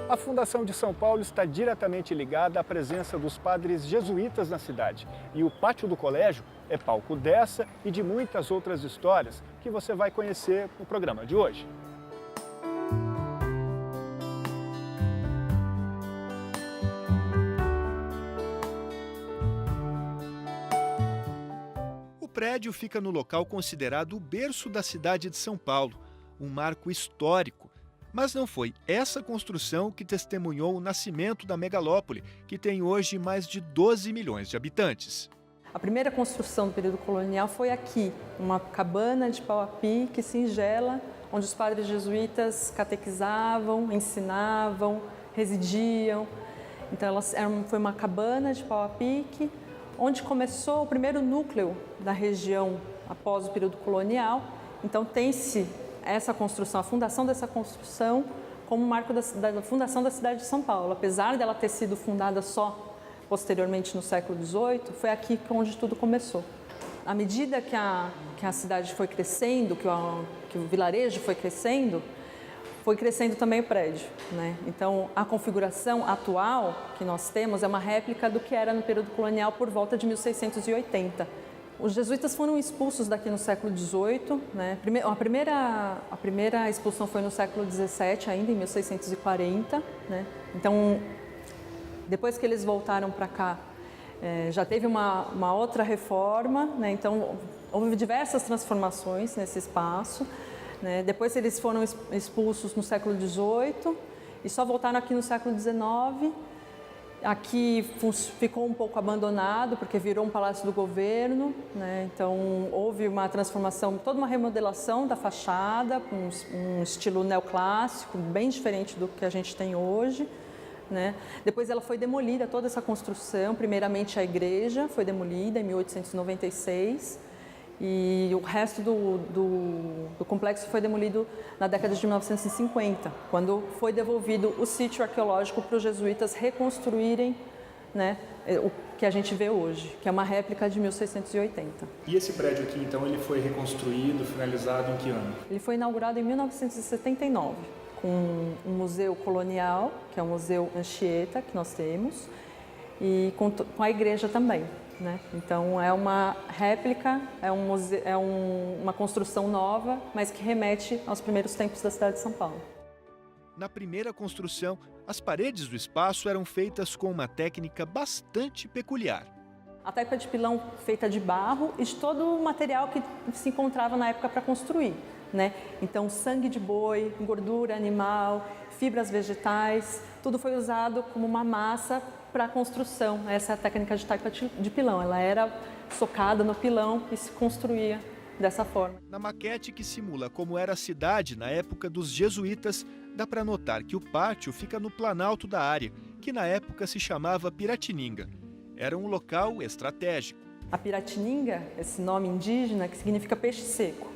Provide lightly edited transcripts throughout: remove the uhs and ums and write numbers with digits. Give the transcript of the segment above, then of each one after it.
A Fundação de São Paulo está diretamente ligada à presença dos padres jesuítas na cidade. E o pátio do colégio é palco dessa e de muitas outras histórias que você vai conhecer no programa de hoje. O prédio fica no local considerado o berço da cidade de São Paulo, um marco histórico. Mas não foi essa construção que testemunhou o nascimento da megalópole, que tem hoje mais de 12 milhões de habitantes. A primeira construção do período colonial foi aqui, uma cabana de pau a pique singela, onde os padres jesuítas catequizavam, ensinavam, residiam. Então foi uma cabana de pau a pique, onde começou o primeiro núcleo da região após o período colonial. Então tem-se essa construção, a fundação dessa construção como marco da fundação da cidade de São Paulo. Apesar dela ter sido fundada só posteriormente no século XVIII, foi aqui onde tudo começou. À medida que a cidade foi crescendo, que o vilarejo foi crescendo também o prédio, né? Então, a configuração atual que nós temos é uma réplica do que era no período colonial por volta de 1680. Os jesuítas foram expulsos daqui no século XVIII, né? A primeira expulsão foi no século XVII, ainda em 1640. Né? Então, depois que eles voltaram para cá, já teve uma outra reforma, né? Então houve diversas transformações nesse espaço. Né? Depois eles foram expulsos no século XVIII e só voltaram aqui no século XIX. Aqui ficou um pouco abandonado, porque virou um palácio do governo, né? Então houve uma transformação, toda uma remodelação da fachada, com um estilo neoclássico, bem diferente do que a gente tem hoje, né? Depois ela foi demolida, toda essa construção, primeiramente a igreja foi demolida em 1896, e o resto do complexo foi demolido na década de 1950, quando foi devolvido o sítio arqueológico para os jesuítas reconstruírem, né, o que a gente vê hoje, que é uma réplica de 1680. E esse prédio aqui, então, ele foi reconstruído, finalizado em que ano? Ele foi inaugurado em 1979, com um museu colonial, que é o Museu Anchieta, que nós temos, e com a igreja também. Né? Então é uma réplica, uma construção nova, mas que remete aos primeiros tempos da cidade de São Paulo. Na primeira construção, as paredes do espaço eram feitas com uma técnica bastante peculiar. A taipa de pilão feita de barro e de todo o material que se encontrava na época para construir. Né? Então sangue de boi, gordura animal, fibras vegetais, tudo foi usado como uma massa para a construção. Essa é a técnica de taipa de pilão. Ela era socada no pilão e se construía dessa forma. Na maquete que simula como era a cidade na época dos jesuítas, dá para notar que o pátio fica no planalto da área, que na época se chamava Piratininga. Era um local estratégico. A Piratininga, esse nome indígena, que significa peixe seco,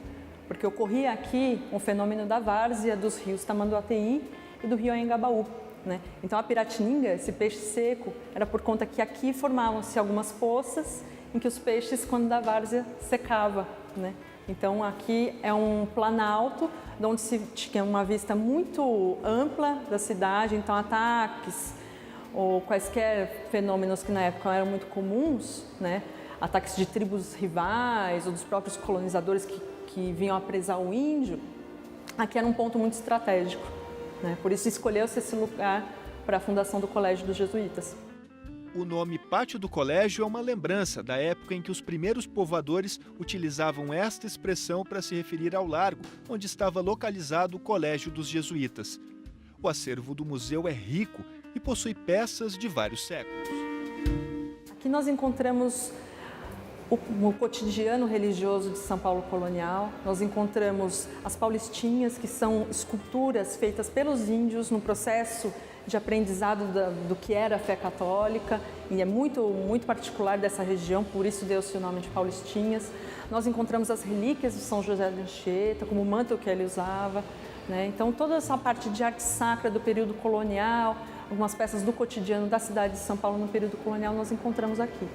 porque ocorria aqui um fenômeno da várzea dos rios Tamanduateí e do rio Anhangabaú. Né? Então a Piratininga, esse peixe seco, era por conta que aqui formavam-se algumas poças em que os peixes, quando da várzea, secava. Né? Então aqui é um planalto, onde se tinha uma vista muito ampla da cidade, então ataques ou quaisquer fenômenos que na época eram muito comuns, né? Ataques de tribos rivais ou dos próprios colonizadores que vinham apresar o índio, aqui era um ponto muito estratégico. Né? Por isso escolheu-se esse lugar para a fundação do Colégio dos Jesuítas. O nome Pátio do Colégio é uma lembrança da época em que os primeiros povoadores utilizavam esta expressão para se referir ao largo onde estava localizado o Colégio dos Jesuítas. O acervo do museu é rico e possui peças de vários séculos. Aqui nós encontramos o cotidiano religioso de São Paulo colonial. Nós encontramos as paulistinhas, que são esculturas feitas pelos índios no processo de aprendizado do que era a fé católica, e é muito, muito particular dessa região, por isso deu-se o nome de paulistinhas. Nós encontramos as relíquias de São José de Anchieta, como o manto que ele usava. Né? Então toda essa parte de arte sacra do período colonial, algumas peças do cotidiano da cidade de São Paulo no período colonial nós encontramos aqui.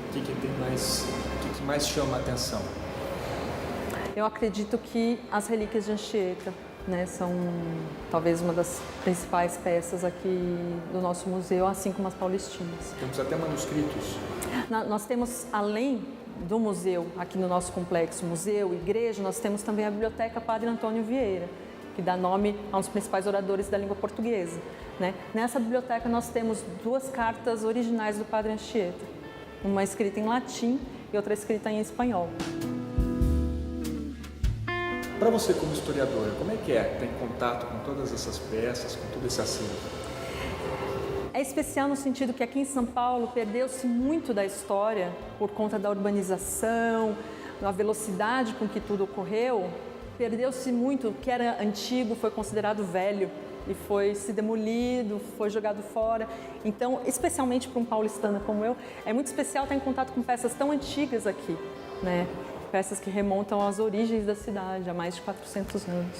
O que mais chama a atenção? Eu acredito que as relíquias de Anchieta, né, são talvez uma das principais peças aqui do nosso museu, assim como as paulistinas. Temos até manuscritos. Nós temos, além do museu, aqui no nosso complexo, museu, igreja, nós temos também a Biblioteca Padre Antônio Vieira, que dá nome a um dos principais oradores da língua portuguesa, né? Nessa biblioteca nós temos 2 cartas originais do Padre Anchieta, uma escrita em latim e outra escrita em espanhol. Para você como historiadora, como é que é ter contato com todas essas peças, com todo esse acervo? É especial no sentido que aqui em São Paulo perdeu-se muito da história por conta da urbanização, da velocidade com que tudo ocorreu. Perdeu-se muito, o que era antigo foi considerado velho e foi se demolido, foi jogado fora. Então, especialmente para um paulistano como eu, é muito especial estar em contato com peças tão antigas aqui, né? Peças que remontam às origens da cidade, há mais de 400 anos.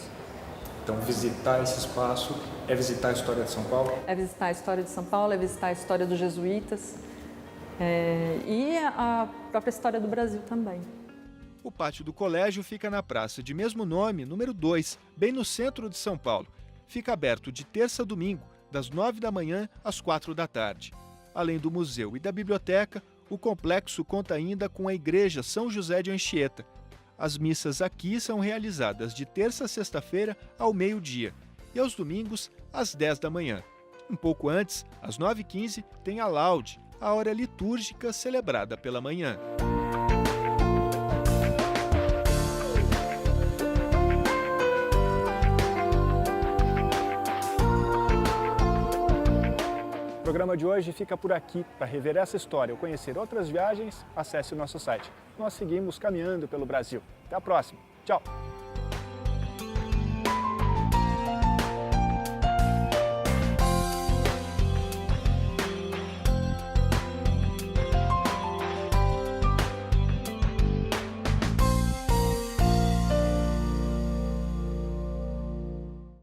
Então, visitar esse espaço é visitar a história de São Paulo? É visitar a história de São Paulo, é visitar a história dos jesuítas e a própria história do Brasil também. O pátio do colégio fica na praça de mesmo nome, número 2, bem no centro de São Paulo. Fica aberto de terça a domingo, das 9 da manhã às 4 da tarde. Além do museu e da biblioteca, o complexo conta ainda com a Igreja São José de Anchieta. As missas aqui são realizadas de terça a sexta-feira ao meio-dia e aos domingos às 10 da manhã. Um pouco antes, às 9h15, tem a laude, a hora litúrgica celebrada pela manhã. O programa de hoje fica por aqui. Para rever essa história ou conhecer outras viagens, acesse o nosso site. Nós seguimos caminhando pelo Brasil. Até a próxima. Tchau!